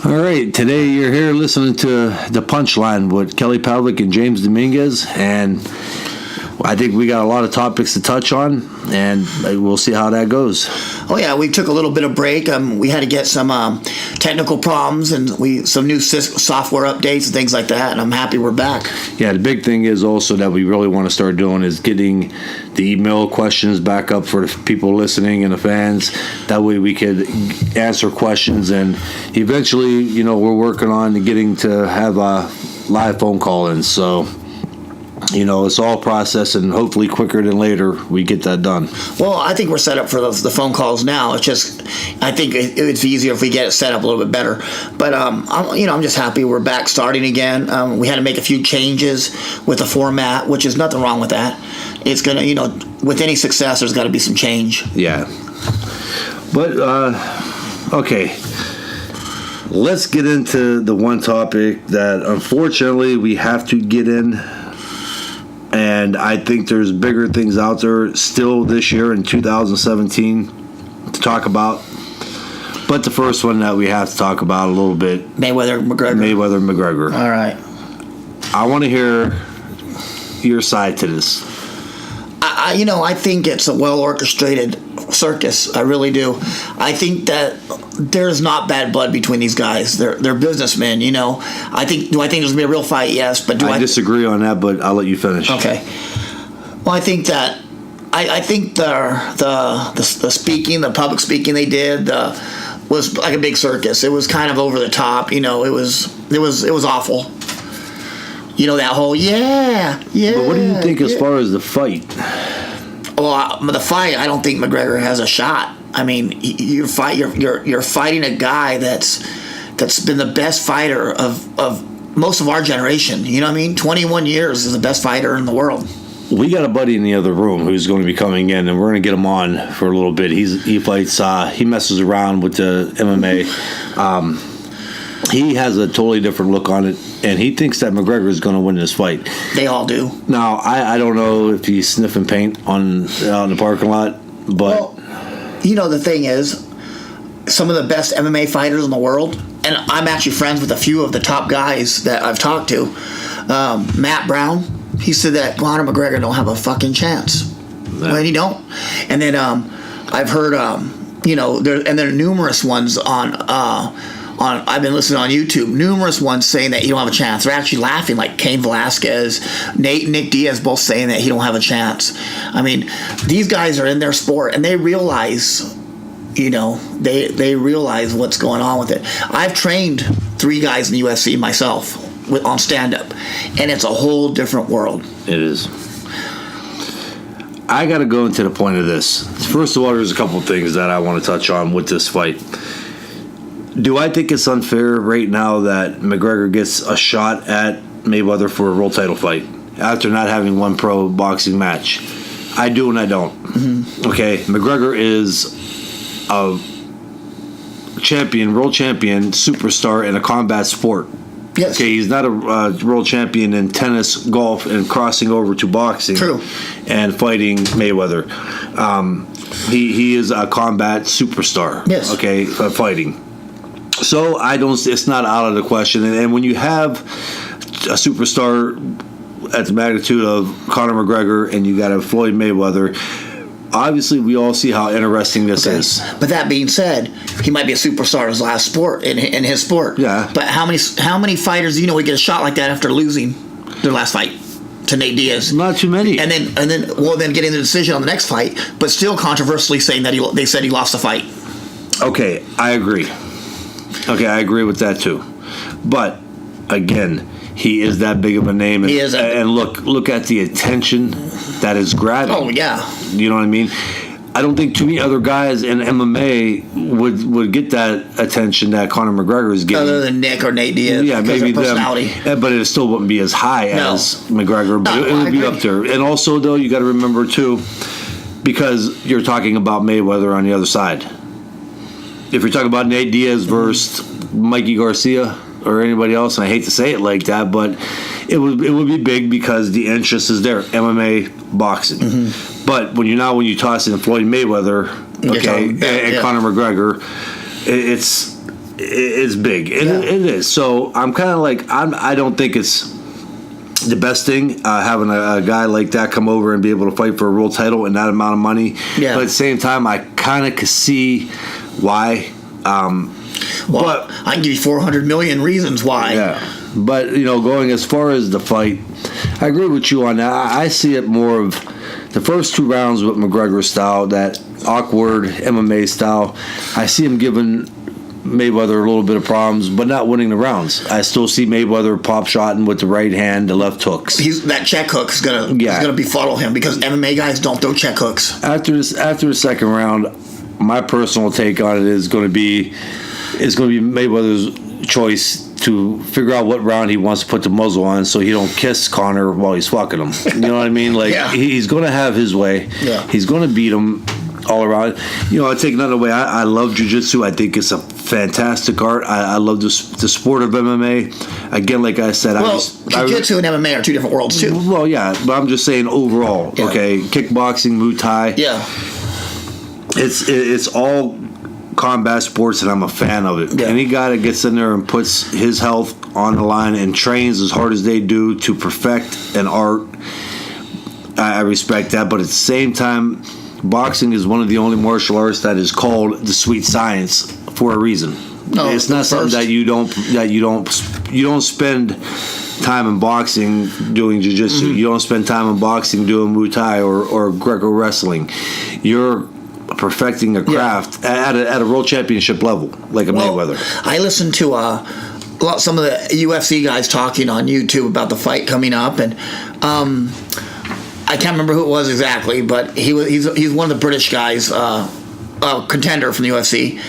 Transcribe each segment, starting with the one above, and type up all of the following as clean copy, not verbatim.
All right, today you're here listening to the Punchline with Kelly Pavlik and James Dominguez, and I think we got a lot of topics to touch on, and we'll see how that goes. Oh yeah, we took a little bit of break. We had to get some technical problems and some new software updates and things like that, and I'm happy we're back. Yeah, the big thing is also that we really want to start doing is getting the email questions back up for the people listening and the fans. That way we could answer questions, and eventually, we're working on getting to have a live phone call in. So, it's all process, and hopefully quicker than later we get that done. Well, I think we're set up for the phone calls now. It's just, I think it's easier if we get it set up a little bit better. But I'm just happy we're back starting again. We had to make a few changes with the format, which is nothing wrong with that. It's gonna, with any success, there's got to be some change. Yeah. But okay. Let's get into the one topic that unfortunately we have to get in. And I think there's bigger things out there still this year in 2017 to talk about. But the first one that we have to talk about a little bit. Mayweather-McGregor. All right. I want to hear your side to this. I think it's a well-orchestrated circus. I really do. I think that there's not bad blood between these guys. They're businessmen, Do I think there's going to be a real fight? Yes. But I disagree on that, but I'll let you finish. Okay. Well, I think that I think the speaking, the public speaking they did was like a big circus. It was kind of over the top. It was awful. That whole yeah. But what do you think as far as the fight? Well, the fight, I don't think McGregor has a shot. I mean, you're fighting a guy that's been the best fighter of most of our generation. You know what I mean? 21 years is the best fighter in the world. We got a buddy in the other room who's going to be coming in, and we're going to get him on for a little bit. He fights. He messes around with the MMA. He has a totally different look on it, and he thinks that McGregor is going to win this fight. They all do. Now, I don't know if he's sniffing paint out in the parking lot, but... Well, the thing is, some of the best MMA fighters in the world, and I'm actually friends with a few of the top guys that I've talked to. Matt Brown, he said that Conor McGregor don't have a fucking chance. No. Well, he don't. And then I've heard, there are numerous ones on I've been listening on YouTube, numerous ones saying that he don't have a chance. They're actually laughing, like Cain Velasquez, Nick Diaz, both saying that he don't have a chance. I mean, these guys are in their sport, and they realize, they realize what's going on with it. I've trained 3 guys in the UFC myself on stand-up, and it's a whole different world. It is. I got to go into the point of this. First of all, there's a couple of things that I want to touch on with this fight. Do I think it's unfair right now that McGregor gets a shot at Mayweather for a world title fight after not having one pro boxing match? I do and I don't. Mm-hmm. Okay, McGregor is a world champion, superstar in a combat sport. Yes. Okay, he's not a world champion in tennis, golf, and crossing over to boxing. True. And fighting Mayweather. He is a combat superstar. Yes. Okay, fighting. So it's not out of the question. And when you have a superstar at the magnitude of Conor McGregor and you got a Floyd Mayweather, obviously we all see how interesting this is. But that being said, he might be a superstar in his last sport, in his sport. Yeah. But how many fighters do you know would get a shot like that after losing their last fight to Nate Diaz? Not too many. And then getting the decision on the next fight, but still controversially saying that they said he lost the fight. Okay, I agree. Okay, I agree with that too. But again, he is that big of a name, and, he is and look at the attention that is grabbing. Oh yeah, you know what I mean. I don't think too many other guys in MMA would get that attention that Conor McGregor is getting. Other than Nick or Nate Diaz. Yeah, maybe them. But it still wouldn't be as high as McGregor. But it would be up there. And also, though, you got to remember too, because you're talking about Mayweather on the other side. If you're talking about Nate Diaz versus Mikey Garcia or anybody else, and I hate to say it like that, but it would be big because the interest is there. MMA, boxing. Mm-hmm. But when you toss in Floyd Mayweather, and Conor McGregor, it's big. It is. So I'm kind of like, I don't think it's the best thing having a guy like that come over and be able to fight for a world title and that amount of money. Yeah. But at the same time, I kind of could see why. But I can give you 400 million reasons why. Yeah. But, going as far as the fight, I agree with you on that. I see it more of the first 2 rounds with McGregor style, that awkward MMA style. I see him giving Mayweather a little bit of problems, but not winning the rounds. I still see Mayweather pop shotting with the right hand, the left hooks. That check hook is gonna befuddle him because MMA guys don't throw check hooks. After the second round, my personal take on it is going to be Mayweather's choice to figure out what round he wants to put the muzzle on so he don't kiss Conor while he's fucking him. You know what I mean? Like, he's going to have his way. Yeah. He's going to beat him all around. I take another way. I love jiu-jitsu. I think it's a fantastic art. I love the sport of MMA. Again, like I said, jiu-jitsu and MMA are 2 different worlds too. Well, yeah, but I'm just saying overall. Yeah. Okay, kickboxing, Muay Thai. Yeah. It's all combat sports, and I'm a fan of it. Yeah. Any guy that gets in there and puts his health on the line and trains as hard as they do to perfect an art, I respect that. But at the same time, boxing is one of the only martial arts that is called the sweet science for a reason. No, it's not something that you don't spend time in boxing doing jiu-jitsu. Mm-hmm. You don't spend time in boxing doing Muay Thai or Greco wrestling. You're perfecting a craft at a world championship level, like a Mayweather. I listened to some of the UFC guys talking on YouTube about the fight coming up, and I can't remember who it was exactly, but he's one of the British guys, contender from the UFC.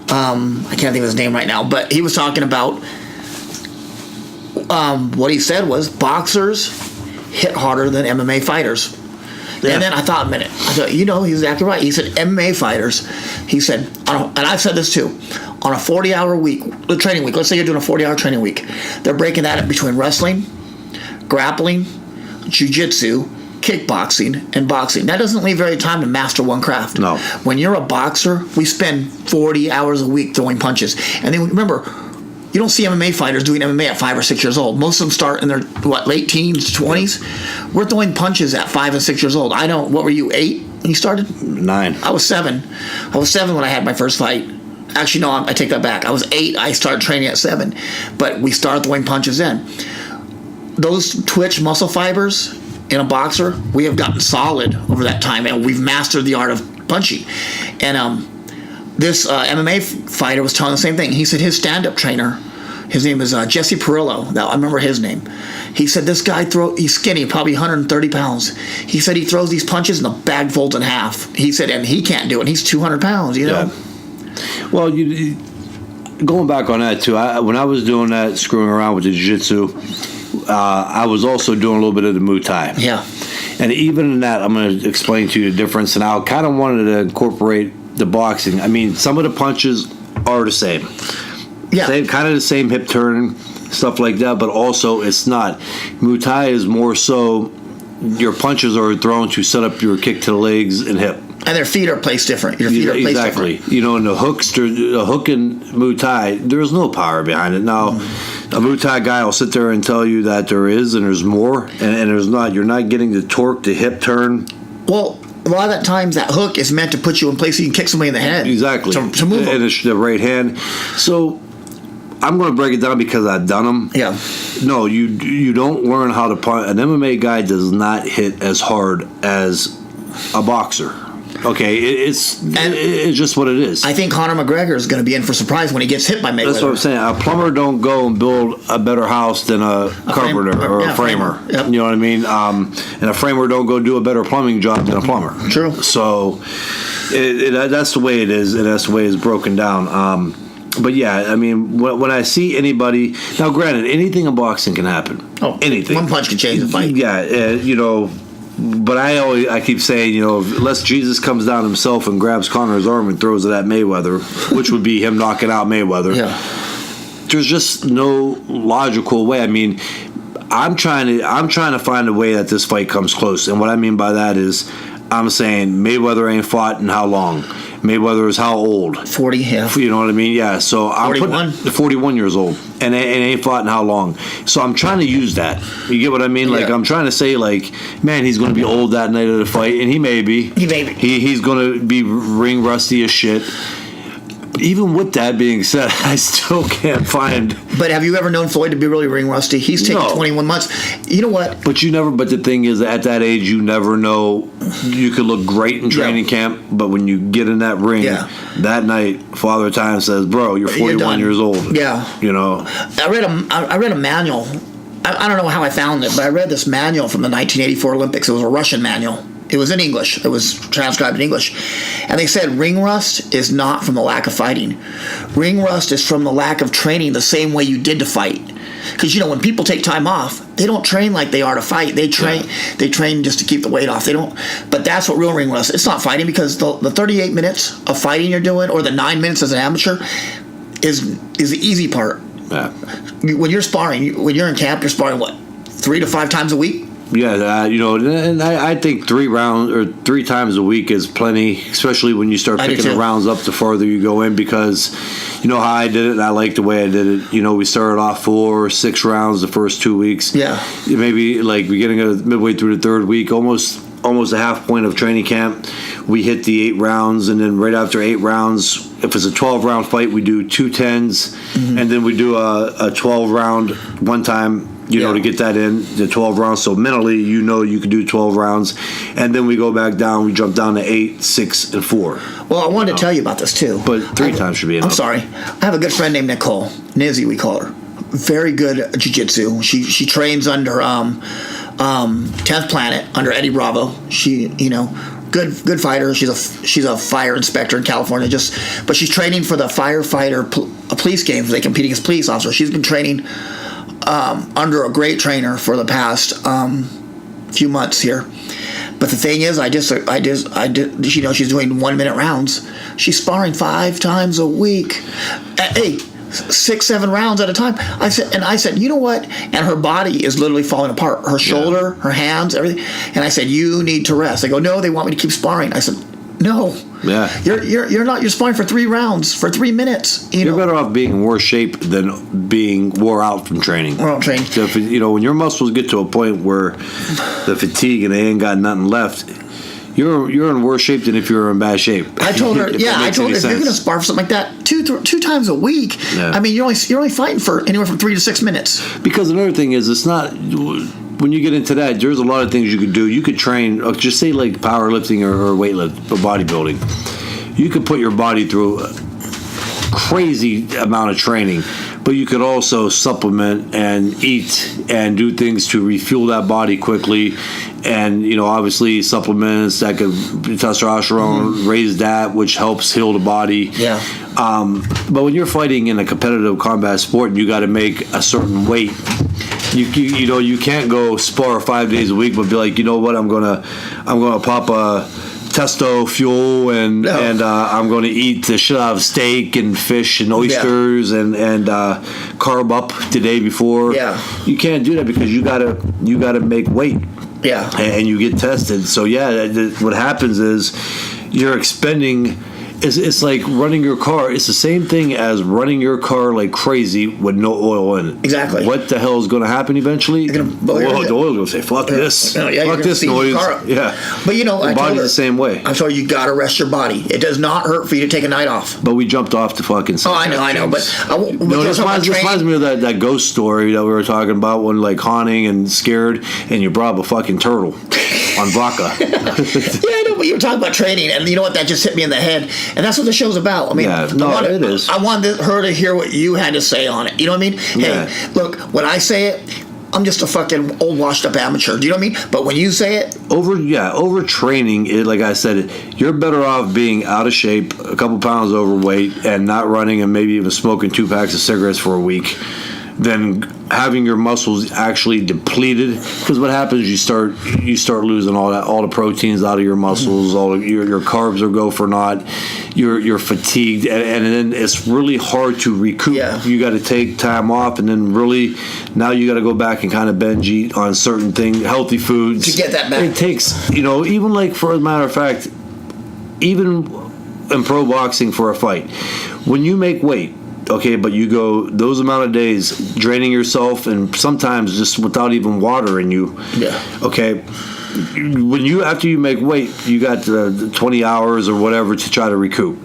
I can't think of his name right now, but he was talking about what he said was boxers hit harder than MMA fighters. Yeah. And then I thought a minute. He's exactly right. He said MMA fighters. He said, and I've said this too, on a 40-hour week, training week. Let's say you're doing a 40-hour training week. They're breaking that up between wrestling, grappling, jiu-jitsu, kickboxing, and boxing. That doesn't leave very time to master one craft. No. When you're a boxer, we spend 40 hours a week throwing punches. And then remember, you don't see MMA fighters doing MMA at 5 or 6 years old. Most of them start in their late teens, 20s. We're throwing punches at 5 and 6 years old. What were you, 8 when you started? 9. I was 7. I was 7 when I had my first fight. Actually, no, I take that back. I was 8. I started training at 7. But we started throwing punches then. Those twitch muscle fibers in a boxer, we have gotten solid over that time, and we've mastered the art of punching. And this MMA fighter was telling the same thing. He said his stand-up trainer, his name is Jesse Perillo. Now, I remember his name. He said this guy he's skinny, probably 130 pounds. He said he throws these punches and the bag folds in half. He said, and he can't do it. He's 200 pounds, Yeah. Well, going back on that, too, when I was doing that, screwing around with the jiu-jitsu, I was also doing a little bit of the Muay Thai. Yeah. And even in that, I'm going to explain to you the difference. And I kind of wanted to incorporate the boxing. I mean, some of the punches are the same. Yeah. Kind of the same hip turn, stuff like that, but also it's not. Muay Thai is more so your punches are thrown to set up your kick to the legs and hip. And their feet are placed different. Your feet are placed exactly. different. And the hook in Muay Thai, there's no power behind it. Now, a Muay Thai guy will sit there and tell you that there is and there's more, and there's not. You're not getting the torque, the hip turn. Well, a lot of that times that hook is meant to put you in place so you can kick somebody in the head. Exactly. To move them. And it's the right hand. So I'm going to break it down because I've done them. Yeah. No, you don't learn how to punch. An MMA guy does not hit as hard as a boxer. Okay, it's just what it is. I think Conor McGregor is going to be in for surprise when he gets hit by Mayweather. That's what I'm saying. A plumber don't go and build a better house than a carpenter or a framer. Yep. You know what I mean? And a framer don't go do a better plumbing job than a plumber. True. So that's the way it is, and that's the way it's broken down. But yeah, I mean, when I see anybody now, granted, anything in boxing can happen. Oh, anything. One punch can change the fight. Yeah, But I keep saying, unless Jesus comes down himself and grabs Conor's arm and throws it at Mayweather, which would be him knocking out Mayweather. Yeah. There's just no logical way. I mean, I'm trying to find a way that this fight comes close, and what I mean by that is, I'm saying Mayweather ain't fought in how long? Mayweather is how old? 40, yeah. You know what I mean? Yeah. So I'm 41. 41 years old, and ain't fought in how long? So I'm trying to use that. You get what I mean? Like, I'm trying to say, like, man, he's going to be old that night of the fight, and he may be. He's going to be ring rusty as shit. Even with that being said, I still can't find. But have you ever known Floyd to be really ring rusty? He's taken 21 months. You know what? But the thing is, at that age, you never know. You could look great in training camp, but when you get in that ring, that night, Father Time says, "Bro, you're 41 years old." Yeah. You know. I read a manual. I don't know how I found it, but I read this manual from the 1984 Olympics. It was a Russian manual. It was in English. It was transcribed in English. And they said ring rust is not from the lack of fighting. Ring rust is from the lack of training the same way you did to fight. Because, you know, when people take time off, they don't train like they are to fight. They train just to keep the weight off. They don't. But that's what real ring rust. It's not fighting, because the 38 minutes of fighting you're doing, or the 9 minutes as an amateur, is the easy part. Yeah. When you're sparring, when you're in camp, you're sparring, what, 3 to 5 times a week? Yeah, you know, and I think 3 rounds or 3 times a week is plenty, especially when you start picking the rounds up the farther you go in, because you know how I did it, and I like the way I did it. You know, we started off 4 or 6 rounds the first 2 weeks. Yeah. Maybe like beginning of midway through the 3rd week, almost a half point of training camp, we hit the 8 rounds, and then right after 8 rounds, if it's a 12-round fight, we do 2 10s, and then we do a 12-round one time. You know, to get that in, the 12 rounds. So mentally, you know you can do 12 rounds. And then we go back down. We jump down to 8, 6, and 4. Well, I wanted to tell you about this, too. But 3 times should be enough. I'm sorry. I have a good friend named Nicole. Nizzy, we call her. Very good jiu-jitsu. She trains under 10th Planet, under Eddie Bravo. She, you know, good fighter. She's a fire inspector in California. But she's training for the firefighter police games. They compete against police officers. She's been training under a great trainer for the past few months here. But the thing is, I did. You know, she's doing 1 minute rounds. She's sparring 5 times a week. Hey, 6, 7 rounds at a time. I said, you know what? And her body is literally falling apart. Her shoulder, her hands, everything. And I said, you need to rest. They go, no, they want me to keep sparring. I said, no. Yeah. You're sparring for 3 rounds for 3 minutes. You're better off being in worse shape than being wore out from training. Wore out training. So if, you know, when your muscles get to a point where the fatigue and they ain't got nothing left, you're in worse shape than if you're in bad shape. I told her, if you're going to spar for something like that, two times a week, I mean, you're only fighting for anywhere from 3 to 6 minutes. Because another thing is, it's not. When you get into that, there's a lot of things you could do. You could train, just say like powerlifting or weightlifting or bodybuilding. You could put your body through a crazy amount of training, but you could also supplement and eat and do things to refuel that body quickly. And, you know, obviously supplements that could testosterone, raise that, which helps heal the body. Yeah. But when you're fighting in a competitive combat sport and you got to make a certain weight, you know, you can't go spar 5 days a week, but be like, you know what, I'm gonna pop a testo fuel and I'm gonna eat the shit out of steak and fish and oysters and carb up the day before. Yeah. You can't do that because you gotta make weight. Yeah. And you get tested. So what happens is you're expending. It's like running your car. It's the same thing as running your car like crazy with no oil in it. Exactly. What the hell is going to happen eventually? The oil's going to say, fuck this. Fuck this noise. Yeah. But, you know, the body's the same way. I'm sorry, you got to rest your body. It does not hurt for you to take a night off. But we jumped off the fucking Oh, I know. But this reminds me of that ghost story that we were talking about when, like, haunting and scared, and you brought up a fucking turtle on vodka. I know, but you were talking about training, and you know what? That just hit me in the head. And that's what the show's about. I mean, it is. I wanted her to hear what you had to say on it. You know what I mean? Hey, look, when I say it, I'm just a fucking old washed up amateur. Do you know what I mean? But when you say it, overtraining, like I said, you're better off being out of shape, a couple pounds overweight, and not running and maybe even smoking 2 packs of cigarettes for a week, than having your muscles actually depleted. Because what happens is you start losing all the proteins out of your muscles, all your carbs will go for naught. You're fatigued, and then it's really hard to recoup. Yeah. You got to take time off, and then really now you got to go back and kind of binge eat on certain things, healthy foods to get that back. It takes, even like, for a matter of fact, even in pro boxing for a fight. When you make weight, okay, but you go those amount of days draining yourself and sometimes just without even water in you. Yeah. Okay. When after you make weight, you got 20 hours or whatever to try to recoup.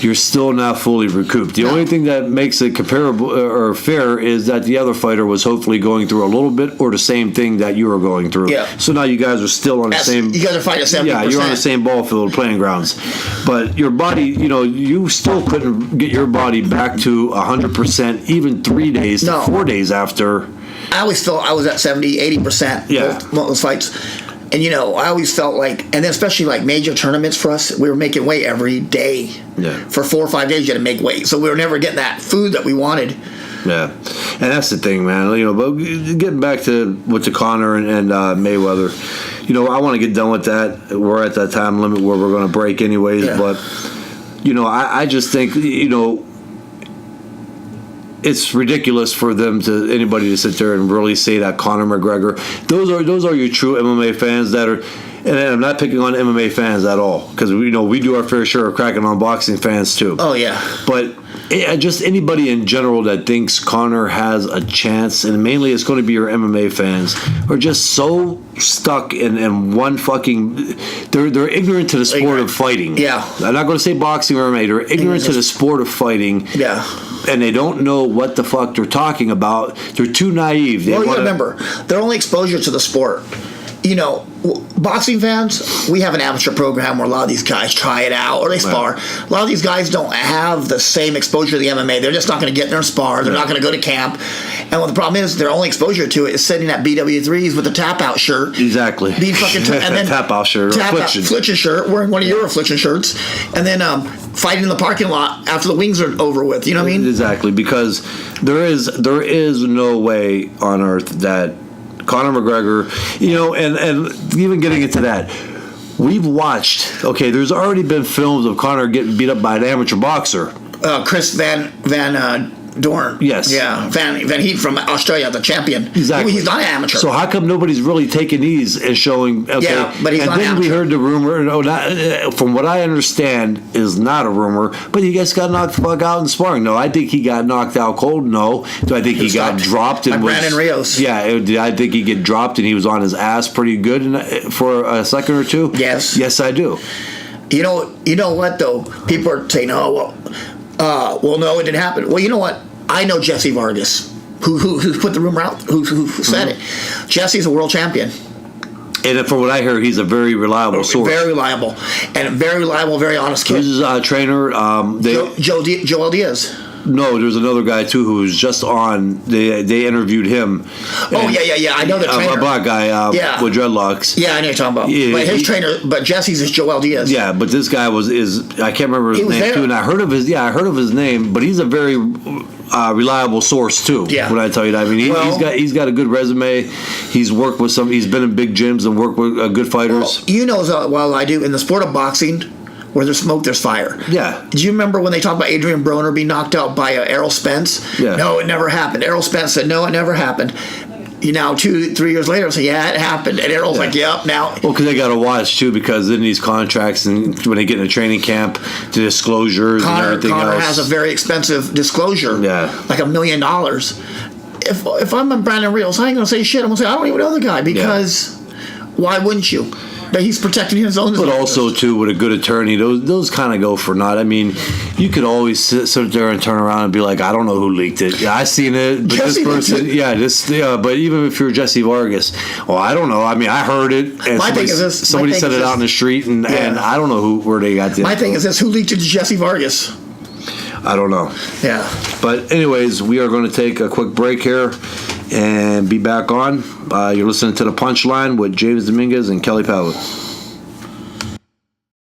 You're still not fully recouped. The only thing that makes it comparable or fair is that the other fighter was hopefully going through a little bit or the same thing that you were going through. Yeah. So now you guys are still on the same. You guys are fighting at 70%. Yeah, you're on the same ball field, playing grounds. But your body, you still couldn't get your body back to 100%, even 3 days to 4 days after. I always felt I was at 70, 80%. Yeah. Most fights. And, I always felt like, and then especially like major tournaments for us, we were making weight every day. Yeah. For 4 or 5 days, you had to make weight. So we were never getting that food that we wanted. Yeah. And that's the thing, man. But getting back to Conor and Mayweather, I want to get done with that. We're at that time limit where we're going to break anyways. Yeah. But, I just think, it's ridiculous for anybody to sit there and really say that Conor McGregor. Those are your true MMA fans that are, and I'm not picking on MMA fans at all because we do our fair share of cracking on boxing fans too. Oh yeah. But just anybody in general that thinks Conor has a chance, and mainly it's going to be your MMA fans, are just so stuck in one fucking. They're ignorant to the sport of fighting. Yeah. I'm not going to say boxing or MMA. They're ignorant to the sport of fighting. Yeah. And they don't know what the fuck they're talking about. They're too naive. You remember, their only exposure to the sport, boxing fans, we have an amateur program where a lot of these guys try it out or they spar. A lot of these guys don't have the same exposure to the MMA. They're just not going to get in there and spar. They're not going to go to camp. And what the problem is, their only exposure to it is sitting at BW3s with a tap-out shirt. Exactly. Being fucking and then tap-out shirt or affliction shirt, wearing one of your affliction shirts, and then fighting in the parking lot after the wings are over with. You know what I mean? Exactly, because there is no way on earth that Conor McGregor, and even getting into that, we've watched. Okay, there's already been films of Conor getting beat up by an amateur boxer, Chris Van Dorn. Yes. Yeah. Van Heat from Australia, the champion. Exactly. He's not an amateur. So how come nobody's really taking these and showing? Okay, yeah, but he's and not then amateur. we heard the rumor. From what I understand, is not a rumor. But he just got knocked the fuck out in sparring. No, I think he got knocked out cold. No, do I think he got dropped and by Brandon Rios? Yeah, I think he get dropped and he was on his ass pretty good for a second or two. Yes. Yes, I do. You know what though? People are saying, "Oh, well, no, it didn't happen." Well, you know what? I know Jesse Vargas, who put the rumor out, who said it. Jesse's a world champion. And from what I hear, he's a very reliable source. Very reliable. And a very reliable, very honest kid. This is a trainer. Joel Diaz. No, there's another guy too who was just on. They interviewed him. Oh yeah. I know the trainer. A black guy with dreadlocks. Yeah, I know what you're talking about. Yeah, but his trainer, Jesse's is Joel Diaz. Yeah, but this guy is I can't remember his name too, and I heard of his name, but he's a very reliable source too. Yeah. When I tell you that, I mean he's got a good resume. He's worked with he's been in big gyms and worked with good fighters. Well, you know as well I do in the sport of boxing. Where there's smoke, there's fire. Yeah. Do you remember when they talked about Adrian Broner being knocked out by Errol Spence? Yeah. No, it never happened. Errol Spence said, no, it never happened. 2-3 years later, say, yeah, it happened. And Errol's like, yep, now. Well, because they got to watch, too, because in these contracts and when they get in a training camp, the disclosures and everything else. Conor has a very expensive disclosure. Yeah. Like $1 million. If I'm in Brandon Rios, I ain't going to say shit. I'm going to say, I don't even know the guy because why wouldn't you? But he's protecting his own. But also, too, with a good attorney, those kind of go for naught. I mean, you could always sit there and turn around and be like, I don't know who leaked it. Yeah, I seen it, but Jesse this person, but even if you're Jesse Vargas, I don't know. I mean, I heard it, and somebody said it out in the street, and I don't know where they got it. My thing is this: who leaked it to Jesse Vargas? I don't know. Yeah. But anyways, we are going to take a quick break here and be back on. You're listening to The Punchline with James Dominguez and Kelly Pavlik.